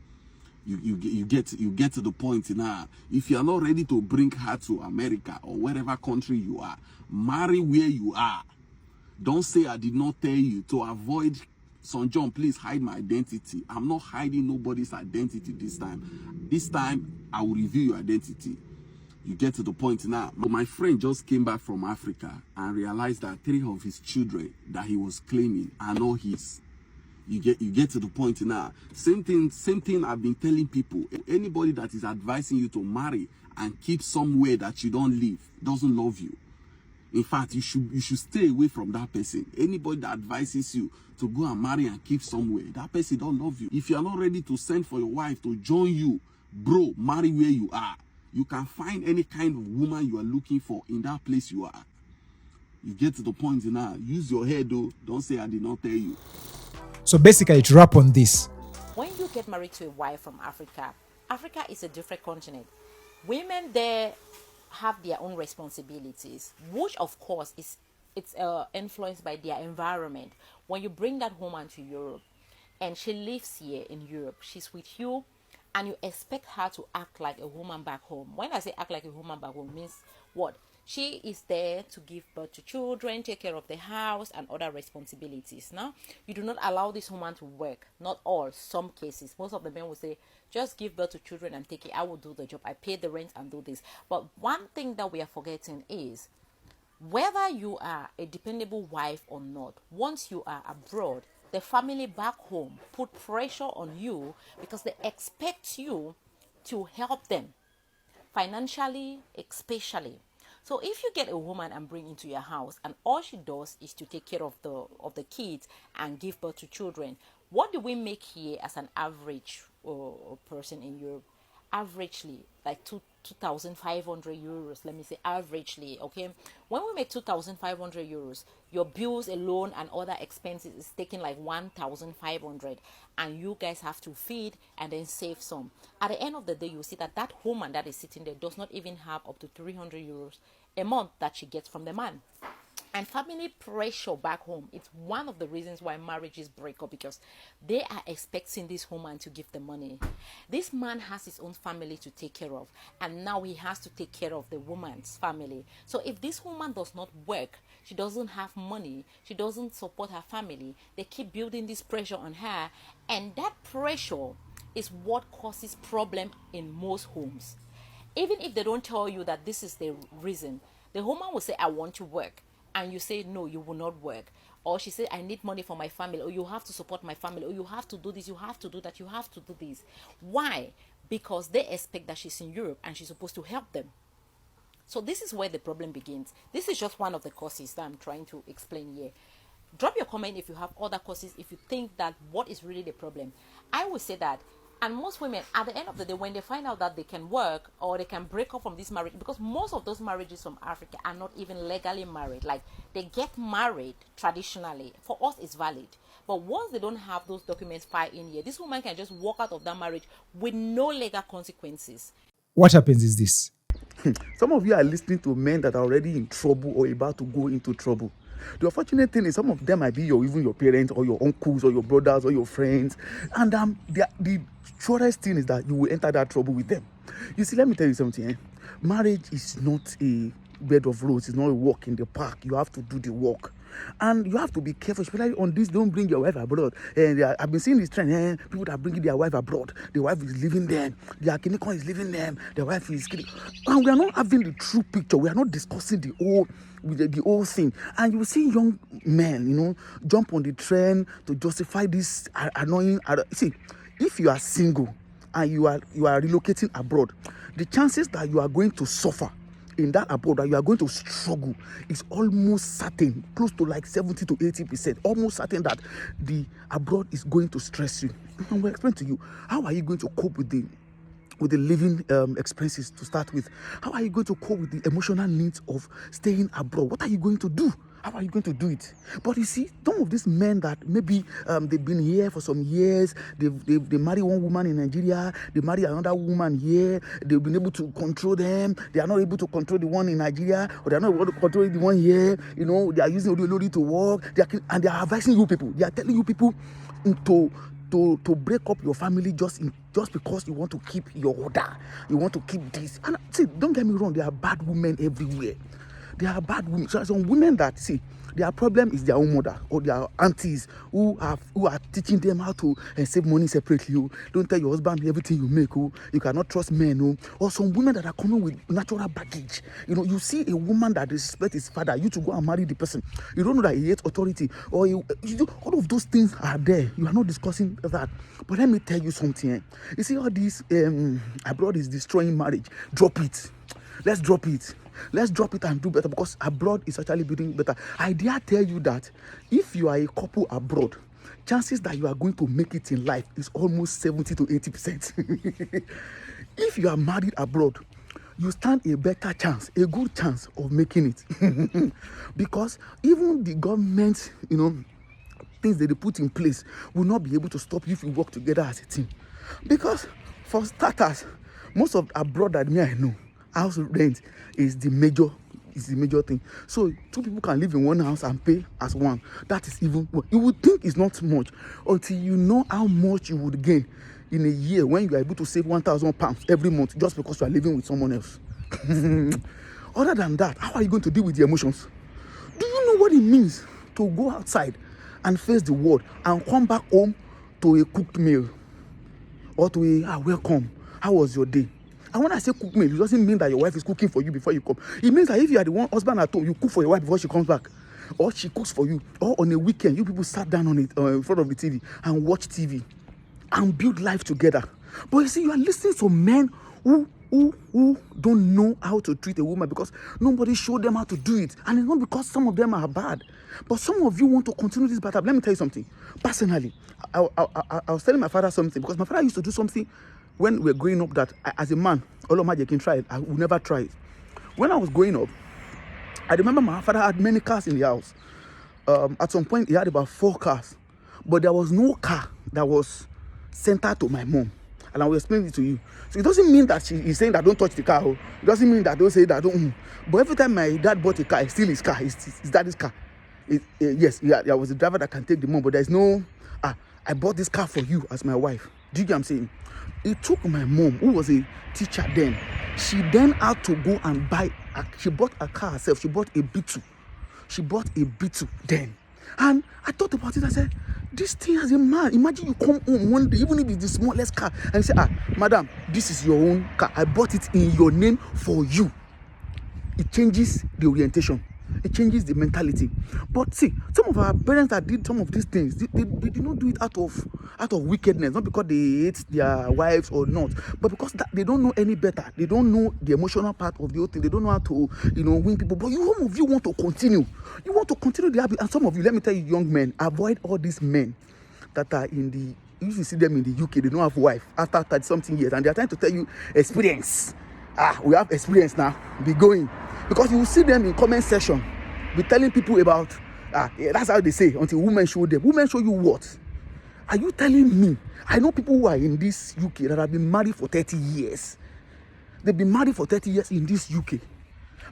[SPEAKER 8] You get to the point now. If you are not ready to bring her to America or wherever country you are, marry where you are. Don't say I did not tell you. To avoid, Son John, please hide my identity. I'm not hiding nobody's identity this time. This time, I will reveal your identity. You get to the point now. But my friend just came back from Africa and realized that 3 of his children that he was claiming are not his. You get to the point now. Same thing I've been telling people. Anybody that is advising you to marry and keep somewhere that you don't live doesn't love you. In fact, you should stay away from that person. Anybody that advises you to go and marry and keep somewhere, that person don't love you. If you are not ready to send for your wife to join you, bro, marry where you are. You can find any kind of woman you are looking for in that place you are. You get to the point now. Use your head though. Don't say I did not tell you.
[SPEAKER 2] So basically, to wrap on this,
[SPEAKER 11] when you get married to a wife from Africa, Africa is a different continent. Women there have their own responsibilities, which of course it's influenced by their environment. When you bring that woman to Europe and she lives here in Europe, she's with you and you expect her to act like a woman back home. When I say act like a woman back home, means what? She is there to give birth to children, take care of the house and other responsibilities. Now, you do not allow this woman to work. Not all, some cases. Most of the men will say, just give birth to children and take it. I will do the job. I pay the rent and do this. But one thing that we are forgetting is, whether you are a dependable wife or not, once you are abroad, the family back home put pressure on you because they expect you to help them financially, especially. So if you get a woman and bring into your house and all she does is to take care of the kids and give birth to children, what do we make here as an average person in Europe? Averagely, like 2,500 euros, let me say averagely, okay? When we make 2,500 euros, your bills alone and other expenses is taking like 1,500, and you guys have to feed and then save some. At the end of the day, you see that woman that is sitting there does not even have up to 300 euros a month that she gets from the man. And family pressure back home, it's one of the reasons why marriages break up, because they are expecting this woman to give the money. This man has his own family to take care of, and now he has to take care of the woman's family. So if this woman does not work, she doesn't have money, she doesn't support her family, they keep building this pressure on her, and that pressure is what causes problem in most homes. Even if they don't tell you that this is the reason, the woman will say, I want to work, and you say, no, you will not work. Or she said, I need money for my family, or you have to support my family, or you have to do this, you have to do that, you have to do this. Why? Because they expect that she's in Europe and she's supposed to help them. So this is where the problem begins. This is just one of the causes that I'm trying to explain here. Drop your comment if you have other causes, if you think that what is really the problem. I would say that, and most women, at the end of the day, when they find out that they can work or they can break up from this marriage, because most of those marriages from Africa are not even legally married. Like, they get married traditionally. For us, it's valid. But once they don't have those documents filed in here, this woman can just walk out of that marriage with no legal consequences.
[SPEAKER 2] What happens is this.
[SPEAKER 1] Some of you are listening to men that are already in trouble or about to go into trouble. The unfortunate thing is some of them might be even your parents or your uncles or your brothers or your friends. And the surest thing is that you will enter that trouble with them. You see, let me tell you something. Marriage is not a bed of roses. It's not a walk in the park. You have to do the work. And you have to be careful, especially on this. Don't bring your wife abroad. And I've been seeing this trend. People that are bringing their wife abroad. The wife is leaving them. Their kinikon is leaving them. The wife is killing. And we are not having the true picture. We are not discussing the whole thing. And you will see young men, jump on the trend to justify this annoying. See, if you are single and you are relocating abroad, the chances that you are going to suffer in that abroad, that you are going to struggle, is almost certain, close to like 70 to 80%, almost certain that the abroad is going to stress you. And we'll explain to you, how are you going to cope with the living expenses to start with? How are you going to cope with the emotional needs of staying abroad? What are you going to do? How are you going to do it? But you see, some of these men that maybe they've been here for some years, they marry one woman in Nigeria, they marry another woman here, they've been able to control them, they are not able to control the one in Nigeria, or they are not able to control the one here, they are using Odolori to work, and they are advising you people, they are telling you people to break up your family just because you want to keep your order, you want to keep this. And see, don't get me wrong, there are bad women everywhere. There are bad women. So some women that, see, their problem is their own mother or their aunties who are teaching them how to save money separately. Don't tell your husband everything you make. You cannot trust men. Or some women that are coming with natural baggage. You see a woman that respects his father, you to go and marry the person. You don't know that he hates authority. Or all of those things are there. You are not discussing that. But let me tell you something. You see all this abroad is destroying marriage. Drop it. Let's drop it. Let's drop it and do better, because abroad is actually building better. I dare tell you that if you are a couple abroad, chances that you are going to make it in life is almost 70 to 80%. If you are married abroad, you stand a better chance, a good chance of making it. Because even the government, things that they put in place will not be able to stop you if you work together as a team. Because for starters, most of abroad that I know, house rent is the major thing. So two people can live in one house and pay as one. That is even, you would think it's not much until you know how much you would gain in a year when you are able to save £1,000 every month just because you are living with someone else. Other than that, how are you going to deal with the emotions? Do you know what it means to go outside and face the world and come back home to a cooked meal or to a welcome? How was your day? And when I say cook meal, it doesn't mean that your wife is cooking for you before you come. It means that if you are the one husband at home, you cook for your wife before she comes back. Or she cooks for you. Or on a weekend, you people sat down on it in front of the TV and watch TV and build life together. But you see, you are listening to men who don't know how to treat a woman because nobody showed them how to do it. And it's not because some of them are bad. But some of you want to continue this battle. Let me tell you something. Personally, I was telling my father something because my father used to do something when we were growing up that as a man, all of my can try it. I would never try it. When I was growing up, I remember my father had many cars in the house. At some point, he had about 4 cars. But there was no car that was centered to my mom. and I will explain it to you. So it doesn't mean that she is saying that don't touch the car. It doesn't mean that don't say that don't. But every time my dad bought a car, it's still his car. It's daddy's car. Yes, I was a driver that can take the money, but there's no. I bought this car for you as my wife. Do you get what I'm saying? It took my mom, who was a teacher then. She then had to go and buy. She bought a car herself. She bought a B2. She bought a B2 then. And I thought about it. I said, this thing as a man, imagine you come home one day, even if it's the smallest car, and you say, madam, this is your own car. I bought it in your name for you. It changes the orientation. It changes the mentality. But see, some of our parents that did some of these things, they did not do it out of wickedness, not because they hate their wives or not, but because they don't know any better. They don't know the emotional part of the whole thing. They don't know how to, win people. But some of you want to continue. You want to continue the habit. And some of you, let me tell you, young men, avoid all these men that are in the. You usually see them in the UK. They don't have wife after 30-something years, and they are trying to tell you experience. We have experience now. Be going. Because you will see them in comment section, be telling people about, that's how they say, until women show them. Women show you what? Are you telling me? I know people who are in this UK that have been married for 30 years. They've been married for 30 years in this UK.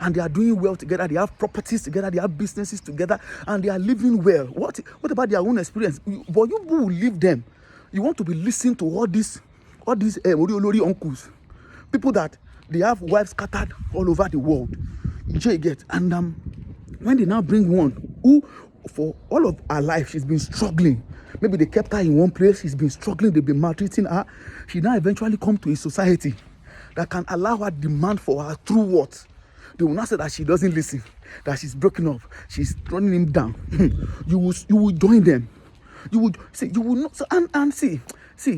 [SPEAKER 1] And they are doing well together. They have properties together. They have businesses together. And they are living well. What about their own experience? But you will leave them. You want to be listening to all these Ori uncles. People that they have wives scattered all over the world. You get, and when they now bring one who for all of her life she's been struggling, maybe they kept her in one place, she's been struggling, they've been maltreating her, she now eventually come to a society that can allow her demand for her through what? They will not say that she doesn't listen, that she's broken up, she's running him down. you will join them. You would see, you will not, and see,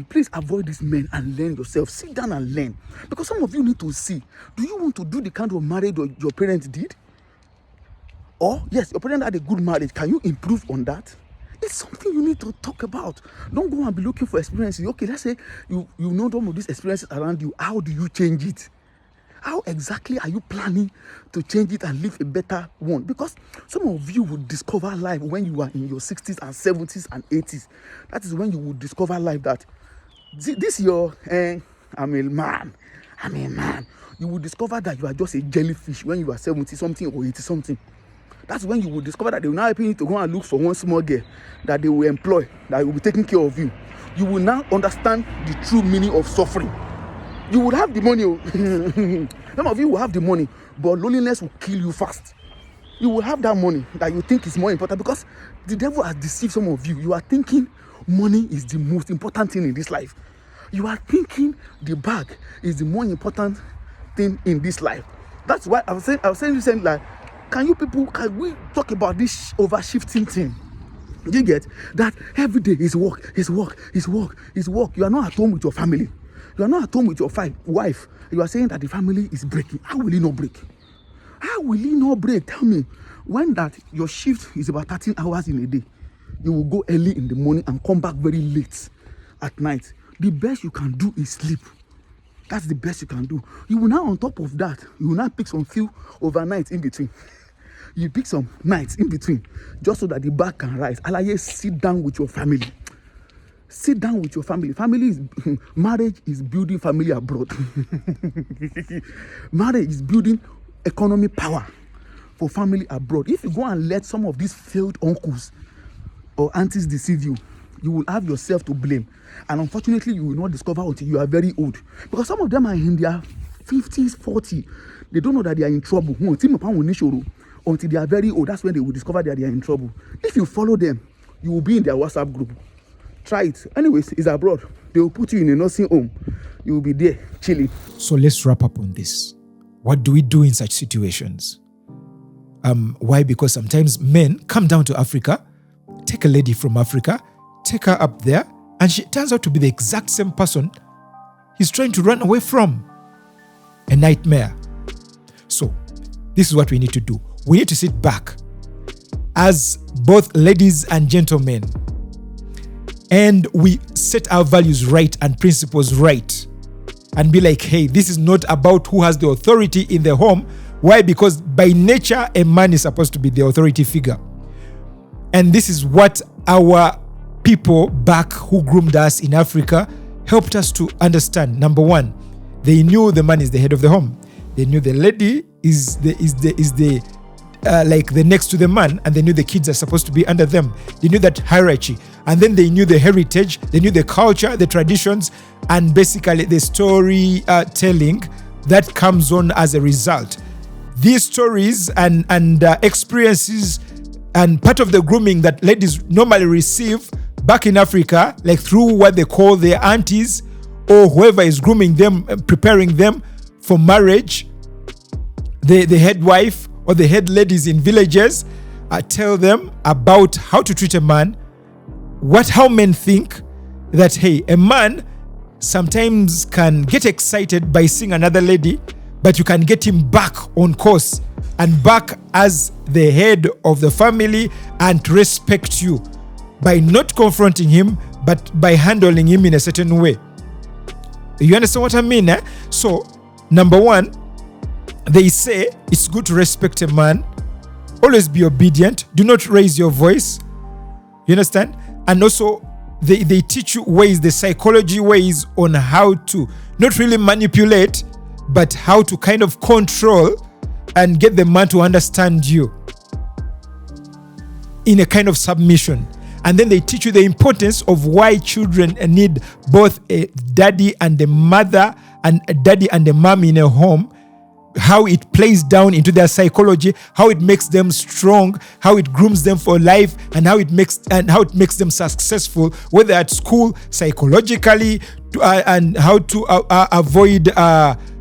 [SPEAKER 1] please avoid these men and learn yourself. Sit down and learn. Because some of you need to see, do you want to do the kind of marriage your parents did? Or, yes, your parents had a good marriage. Can you improve on that? It's something you need to talk about. Don't go and be looking for experiences. Okay, let's say you know some of these experiences around you. How do you change it? How exactly are you planning to change it and live a better one? Because some of you will discover life when you are in your 60s and 70s and 80s. That is when you will discover life that this your, I'm a man. You will discover that you are just a jellyfish when you are 70-something or 80-something. That's when you will discover that they will now help you to go and look for one small girl that they will employ, that will be taking care of you. You will now understand the true meaning of suffering. You will have the money. Some of you will have the money, but loneliness will kill you fast. You will have that money that you think is more important because the devil has deceived some of you. You are thinking money is the most important thing in this life. You are thinking the bag is the more important thing in this life. That's why I was saying like, can we talk about this overshifting thing? You get that every day is work. You are not at home with your family. You are not at home with your wife. You are saying that the family is breaking. How will it not break? How will it not break? Tell me. When that your shift is about 13 hours in a day, you will go early in the morning and come back very late at night. The best you can do is sleep. That's the best you can do. You will now, on top of that, you will now pick some few overnights in between. You pick some nights in between, just so that the bag can rise. Alaye, sit down with your family. Sit down with your family. Marriage is building family abroad. Marriage is building economic power for family abroad. If you go and let some of these failed uncles or aunties deceive you, you will have yourself to blame. And unfortunately, you will not discover until you are very old. Because some of them are in their 50s, 40s. They don't know that they are in trouble. Until they are very old, that's when they will discover that they are in trouble. If you follow them, you will be in their WhatsApp group. Try it. Anyways, it's abroad. They will put you in a nursing home. You will be there, chilling.
[SPEAKER 2] So let's wrap up on this. What do we do in such situations? Why? Because sometimes men come down to Africa, take a lady from Africa, take her up there, and she turns out to be the exact same person he's trying to run away from. A nightmare. So, this is what we need to do. We need to sit back as both ladies and gentlemen, and we set our values right and principles right and be like, hey, this is not about who has the authority in the home. Why? Because by nature, a man is supposed to be the authority figure. And this is what our people back who groomed us in Africa helped us to understand, number one, they knew the man is the head of the home. They knew the lady is the like the next to the man, and they knew the kids are supposed to be under them. They knew that hierarchy, and then they knew the heritage, they knew the culture, the traditions, and basically the story telling that comes on as a result. These stories and experiences and part of the grooming that ladies normally receive back in Africa, like through what they call their aunties or whoever is grooming them, preparing them for marriage, the head wife or the head ladies in villages tell them about how to treat a man, how men think that, hey, a man sometimes can get excited by seeing another lady, but you can get him back on course and back as the head of the family and to respect you by not confronting him, but by handling him in a certain way. You understand what I mean? So, number one, they say it's good to respect a man. Always be obedient. Do not raise your voice. You understand? And also, they teach you ways, the psychology ways on how to not really manipulate, but how to kind of control and get the man to understand you in a kind of submission. And then they teach you the importance of why children need both a daddy and a mother, and a daddy and a mom in a home, how it plays down into their psychology, how it makes them strong, how it grooms them for life, and how it makes them successful, whether at school, psychologically, and how to avoid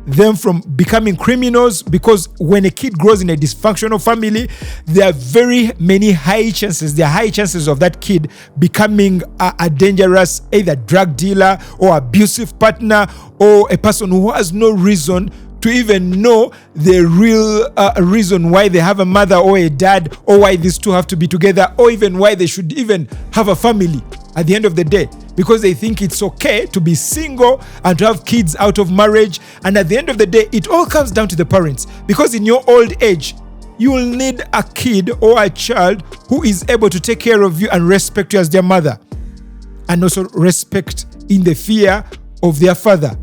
[SPEAKER 2] them from becoming criminals. Because when a kid grows in a dysfunctional family, there are very many high chances of that kid becoming a dangerous either drug dealer or abusive partner, or a person who has no reason to even know the real reason why they have a mother or a dad, or why these two have to be together, or even why they should even have a family at the end of the day, because they think it's okay to be single and to have kids out of marriage. And at the end of the day, it all comes down to the parents, because in your old age, you will need a kid or a child who is able to take care of you and respect you as their mother, and also respect in the fear of their father,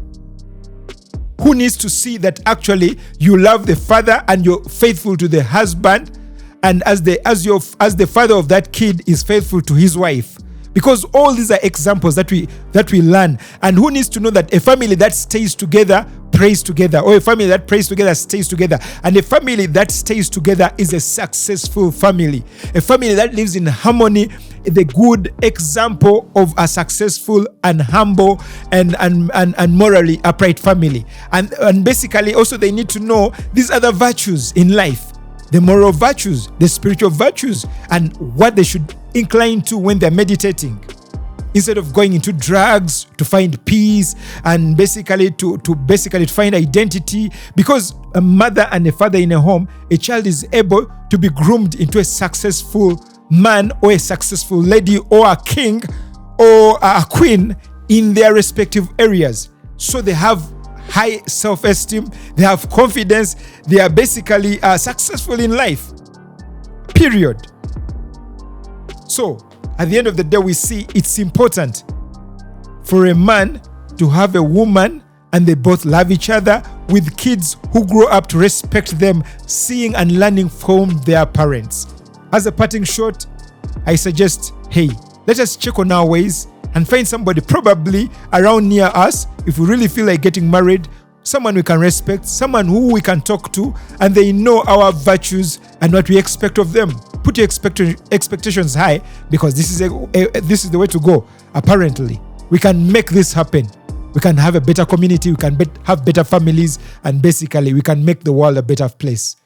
[SPEAKER 2] who needs to see that actually you love the father and you're faithful to the husband, and as the father of that kid is faithful to his wife. Because all these are examples that we learn. And who needs to know that a family that stays together prays together, or a family that prays together stays together, and a family that stays together is a successful family. A family that lives in harmony, the good example of a successful and humble and morally upright family. And basically also they need to know these other virtues in life, the moral virtues, the spiritual virtues, and what they should incline to when they're meditating, instead of going into drugs to find peace and basically to find identity. Because a mother and a father in a home, a child is able to be groomed into a successful man or a successful lady or a king or a queen in their respective areas. So they have high self-esteem, they have confidence, they are basically successful in life, period. So at the end of the day, we see it's important for a man to have a woman and they both love each other, with kids who grow up to respect them, seeing and learning from their parents. As a parting shot, I suggest, hey, let us check on our ways and find somebody probably around near us, if we really feel like getting married, someone we can respect, someone who we can talk to, and they know our virtues and what we expect of them. Put your expectations high, because this is the way to go. Apparently, we can make this happen. We can have a better community, we can have better families, and basically we can make the world a better place.